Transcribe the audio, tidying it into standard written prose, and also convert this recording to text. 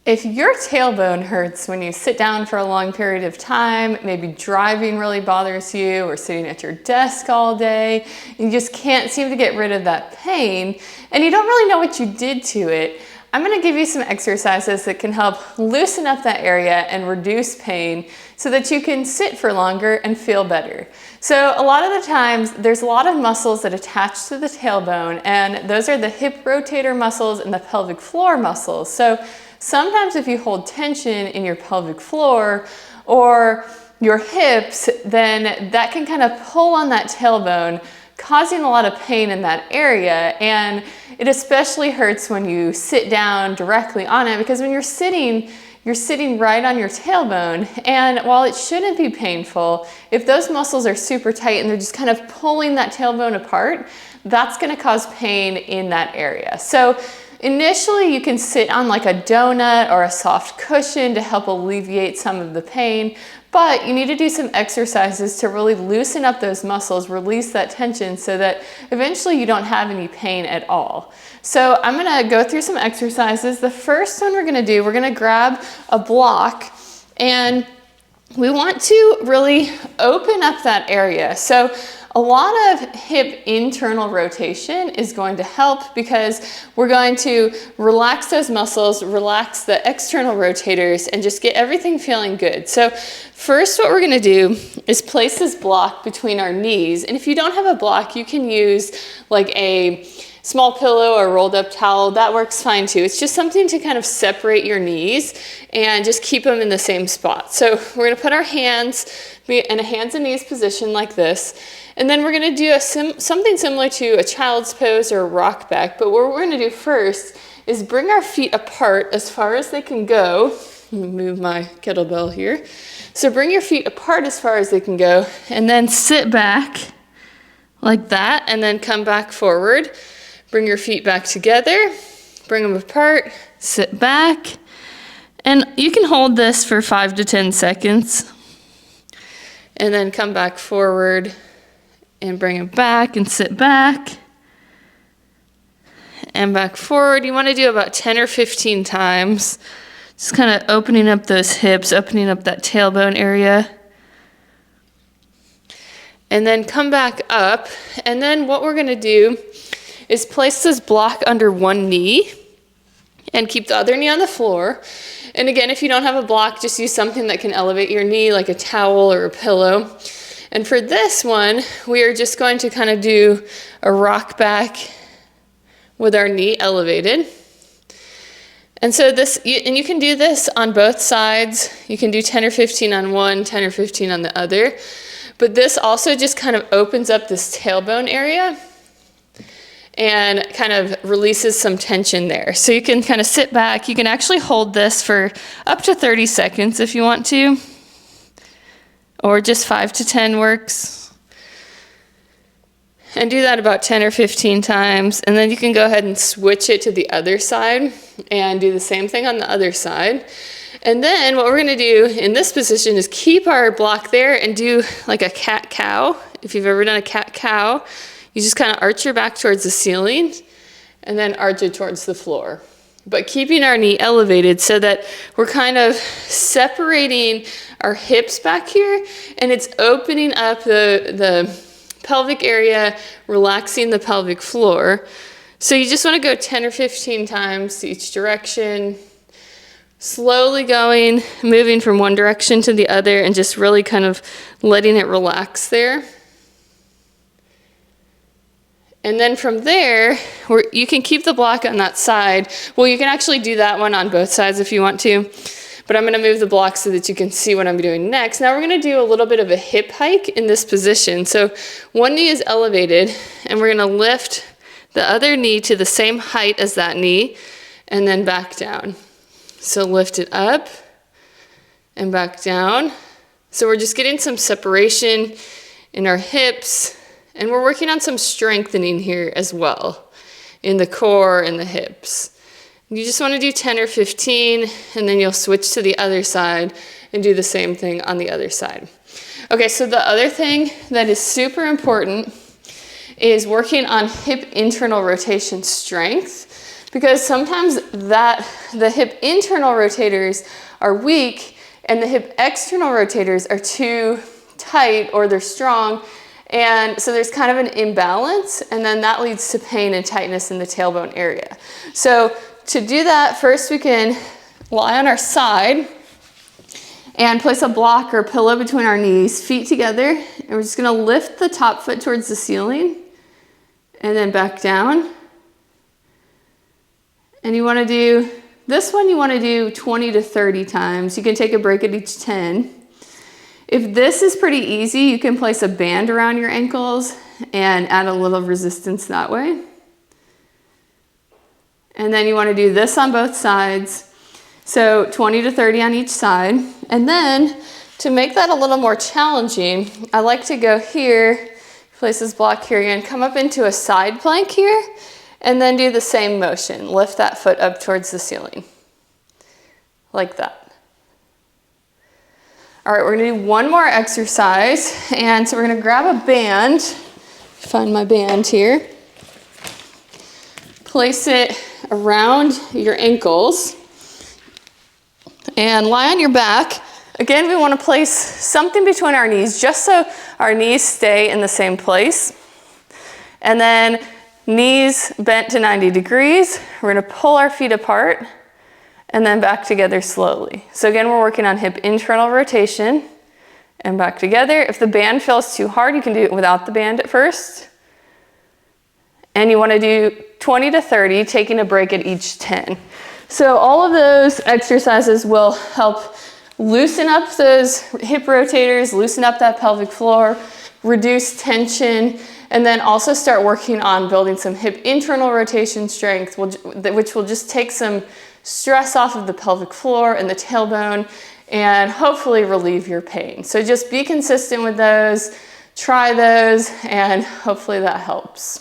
If your tailbone hurts when you sit down for a long period of time, maybe driving really bothers you, or sitting at your desk all day, and you just can't seem to get rid of that pain, and you don't really know what you did to it, I'm going to give you some exercises that can help loosen up that area and reduce pain so that you can sit for longer and feel better. So a lot of the times there's a lot of muscles that attach to the tailbone, and those are the hip rotator muscles and the pelvic floor muscles. So sometimes if you hold tension in your pelvic floor or your hips, then that can kind of pull on that tailbone, causing a lot of pain in that area. And it especially hurts when you sit down directly on it, because when you're sitting right on your tailbone, and while it shouldn't be painful, if those muscles are super tight and they're just kind of pulling that tailbone apart, that's going to cause pain in that area. So initially you can sit on like a donut or a soft cushion to help alleviate some of the pain, but you need to do some exercises to really loosen up those muscles, release that tension so that eventually you don't have any pain at all. So I'm gonna go through some exercises. The first one we're gonna grab a block, and we want to really open up that area. So a lot of hip internal rotation is going to help, because we're going to relax those muscles, relax the external rotators, and just get everything feeling good. So first what we're gonna do is place this block between our knees. And if you don't have a block, you can use like a small pillow or rolled up towel. That works fine too. It's just something to kind of separate your knees and just keep them in the same spot. So we're gonna put our hands in a hands and knees position like this. And then we're gonna do something similar to a child's pose or a rock back. But what we're gonna do first is bring our feet apart as far as they can go. Let me move my kettlebell here. So bring your feet apart as far as they can go, and then sit back like that, and then come back forward. Bring your feet back together, bring them apart, sit back, and you can hold this for 5 to 10 seconds. And then come back forward and bring it back and sit back and back forward. You want to do about 10 or 15 times. Just kind of opening up those hips, opening up that tailbone area. And then come back up. And then what we're going to do is place this block under one knee and keep the other knee on the floor. And again, if you don't have a block, just use something that can elevate your knee, like a towel or a pillow. And for this one, we are just going to kind of do a rock back with our knee elevated. And so and you can do this on both sides. You can do 10 or 15 on one, 10 or 15 on the other. But this also just kind of opens up this tailbone area and kind of releases some tension there. So you can kind of sit back. You can actually hold this for up to 30 seconds if you want to, or just 5 to 10 works. And do that about 10 or 15 times. And then you can go ahead and switch it to the other side and do the same thing on the other side. And then what we're gonna do in this position is keep our block there and do like a cat-cow. If you've ever done a cat-cow, you just kind of arch your back towards the ceiling and then arch it towards the floor. But keeping our knee elevated so that we're kind of separating our hips back here, and it's opening up the pelvic area, relaxing the pelvic floor. So you just want to go 10 or 15 times to each direction, slowly going, moving from one direction to the other, and just really kind of letting it relax there. And then from there, you can keep the block on that side. Well, you can actually do that one on both sides if you want to, but I'm gonna move the block so that you can see what I'm doing next. Now we're gonna do a little bit of a hip hike in this position. So one knee is elevated, and we're gonna lift the other knee to the same height as that knee, and then back down. So lift it up and back down. So we're just getting some separation in our hips, and we're working on some strengthening here as well in the core and the hips. You just want to do 10 or 15, and then you'll switch to the other side and do the same thing on the other side. Okay, so the other thing that is super important is working on hip internal rotation strength, because sometimes the hip internal rotators are weak and the hip external rotators are too tight or they're strong. And so there's kind of an imbalance, and then that leads to pain and tightness in the tailbone area. So to do that, first we can lie on our side and place a block or pillow between our knees, feet together, and we're just gonna lift the top foot towards the ceiling and then back down. And you wanna do, this one you wanna do 20 to 30 times. You can take a break at each 10. If this is pretty easy, you can place a band around your ankles and add a little resistance that way. And then you want to do this on both sides. So 20 to 30 on each side. And then to make that a little more challenging, I like to go here, place this block here and come up into a side plank here, and then do the same motion. Lift that foot up towards the ceiling, like that. All right, we're gonna do one more exercise. And so we're gonna grab a band, find my band here, place it around your ankles and lie on your back. Again, we wanna place something between our knees just so our knees stay in the same place. And then knees bent to 90 degrees. We're gonna pull our feet apart and then back together slowly. So again, we're working on hip internal rotation and back together. If the band feels too hard, you can do it without the band at first. And you wanna do 20 to 30, taking a break at each 10. So all of those exercises will help loosen up those hip rotators, loosen up that pelvic floor, reduce tension, and then also start working on building some hip internal rotation strength, which will just take some stress off of the pelvic floor and the tailbone and hopefully relieve your pain. So just be consistent with those, try those, and hopefully that helps.